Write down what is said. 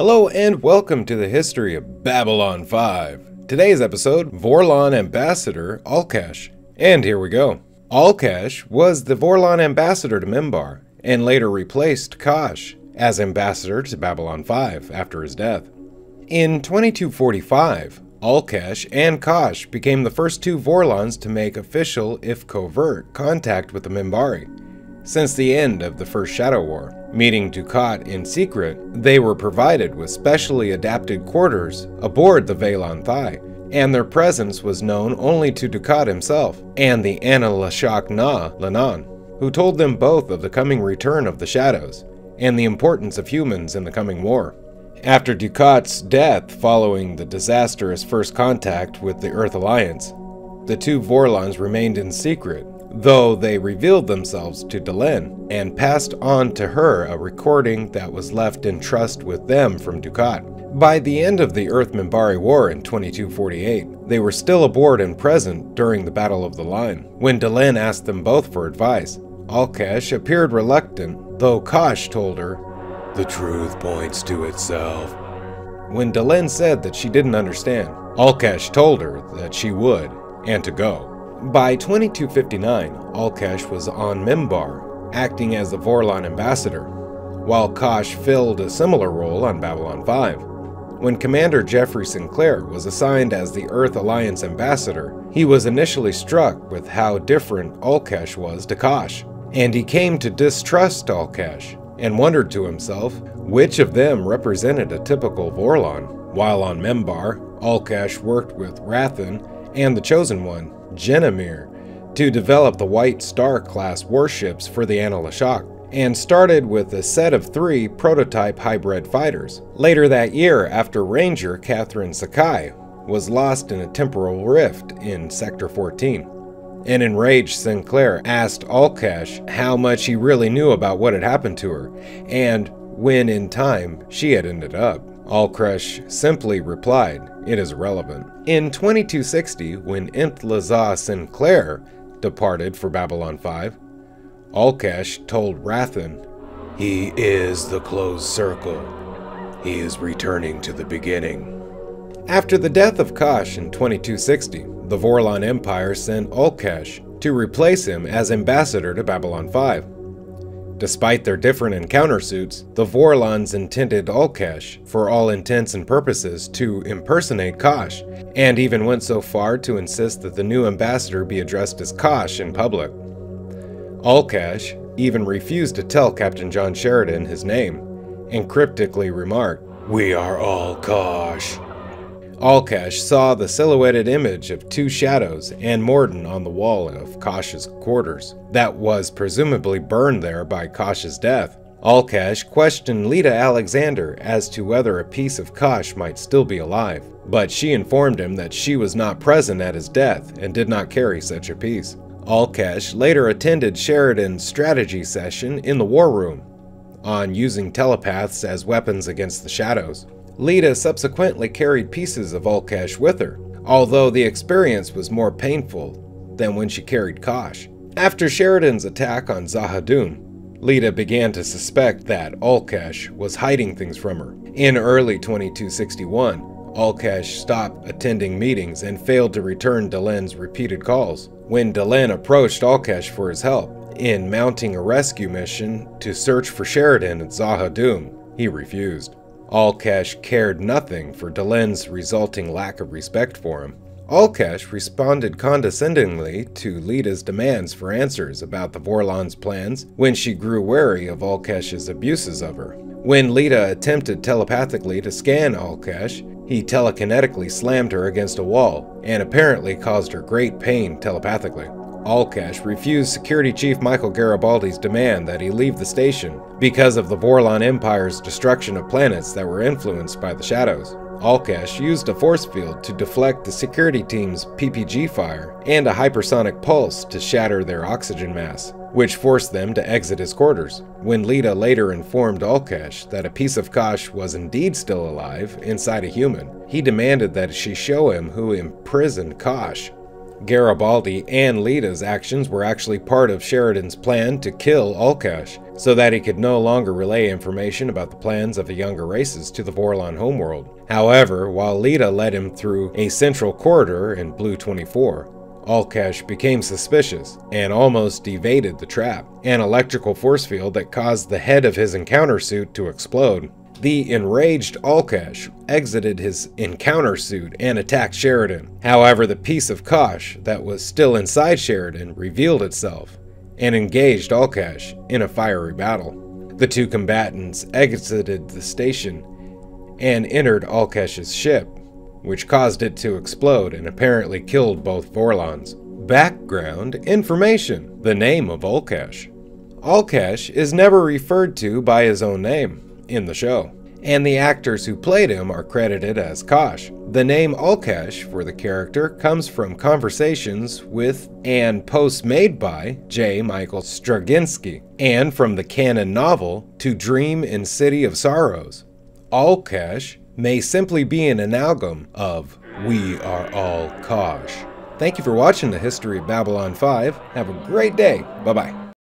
Hello and welcome to the history of Babylon 5. Today's episode, Vorlon Ambassador Ulkesh. And here we go. Ulkesh was the Vorlon ambassador to Minbar, and later replaced Kosh as ambassador to Babylon 5 after his death. In 2245, Ulkesh and Kosh became the first two Vorlons to make official, if covert, contact with the Minbari. Since the end of the First Shadow War, meeting Dukhat in secret, they were provided with specially adapted quarters aboard the Valen'Tha, and their presence was known only to Dukhat himself and the Anla'Shok Na Lenonn, who told them both of the coming return of the Shadows and the importance of humans in the coming war. After Dukhat's death following the disastrous first contact with the Earth Alliance, the two Vorlons remained in secret, though they revealed themselves to Lenonn and passed on to her a recording that was left in trust with them from Dukhat. By the end of the Earth-Minbari War in 2248, they were still aboard and present during the Battle of the Line. When Lenonn asked them both for advice, Ulkesh appeared reluctant, though Kosh told her, "The truth points to itself." When Lenonn said that she didn't understand, Ulkesh told her that she would, and to go. By 2259, Ulkesh was on Minbar, acting as the Vorlon ambassador, while Kosh filled a similar role on Babylon 5. When Commander Jeffrey Sinclair was assigned as the Earth Alliance ambassador, he was initially struck with how different Ulkesh was to Kosh, and he came to distrust Ulkesh and wondered to himself which of them represented a typical Vorlon. While on Minbar, Ulkesh worked with Rathan and the Chosen One, Genamir, to develop the White Star-class warships for the Anla'Shok, and started with a set of 3 prototype hybrid fighters. Later that year, after Ranger Catherine Sakai was lost in a temporal rift in Sector 14, an enraged Sinclair asked Ulkesh how much he really knew about what had happened to her, and when in time she had ended up. Ulkesh simply replied, "It is irrelevant." In 2260, when Anla'Shok Sinclair departed for Babylon 5, Ulkesh told Rathan, "He is the closed circle. He is returning to the beginning." After the death of Kosh in 2260, the Vorlon Empire sent Ulkesh to replace him as ambassador to Babylon 5. Despite their different encounter suits, the Vorlons intended Ulkesh, for all intents and purposes, to impersonate Kosh, and even went so far to insist that the new ambassador be addressed as Kosh in public. Ulkesh even refused to tell Captain John Sheridan his name, and cryptically remarked, "We are all Kosh." Ulkesh saw the silhouetted image of 2 shadows and Morden on the wall of Kosh's quarters, that was presumably burned there by Kosh's death. Ulkesh questioned Lita Alexander as to whether a piece of Kosh might still be alive, but she informed him that she was not present at his death and did not carry such a piece. Ulkesh later attended Sheridan's strategy session in the war room on using telepaths as weapons against the shadows. Lita subsequently carried pieces of Ulkesh with her, although the experience was more painful than when she carried Kosh. After Sheridan's attack on Zahadun, Lita began to suspect that Ulkesh was hiding things from her. In early 2261, Ulkesh stopped attending meetings and failed to return Lenonn's repeated calls. When Lenonn approached Ulkesh for his help in mounting a rescue mission to search for Sheridan at Zahadun, he refused. Ulkesh cared nothing for Lenonn's resulting lack of respect for him. Ulkesh responded condescendingly to Lita's demands for answers about the Vorlons' plans when she grew wary of Ulkesh's abuses of her. When Lita attempted telepathically to scan Ulkesh, he telekinetically slammed her against a wall and apparently caused her great pain telepathically. Ulkesh refused Security Chief Michael Garibaldi's demand that he leave the station because of the Vorlon Empire's destruction of planets that were influenced by the Shadows. Ulkesh used a force field to deflect the security team's PPG fire and a hypersonic pulse to shatter their oxygen mass, which forced them to exit his quarters. When Lita later informed Ulkesh that a piece of Kosh was indeed still alive inside a human, he demanded that she show him who imprisoned Kosh. Garibaldi and Lita's actions were actually part of Sheridan's plan to kill Ulkesh, so that he could no longer relay information about the plans of the younger races to the Vorlon homeworld. However, while Lita led him through a central corridor in Blue 24, Ulkesh became suspicious and almost evaded the trap, an electrical force field that caused the head of his encounter suit to explode. The enraged Ulkesh exited his encounter suit and attacked Sheridan. However, the piece of Kosh that was still inside Sheridan revealed itself and engaged Ulkesh in a fiery battle. The two combatants exited the station and entered Ulkesh's ship, which caused it to explode and apparently killed both Vorlons. Background information: the name of Ulkesh. Ulkesh is never referred to by his own name in the show, and the actors who played him are credited as Kosh. The name Ulkesh for the character comes from conversations with and posts made by J. Michael Straczynski, and from the canon novel To Dream in City of Sorrows. Ulkesh may simply be an amalgam of We Are All Kosh. Thank you for watching the History of Babylon 5. Have a great day. Bye-bye.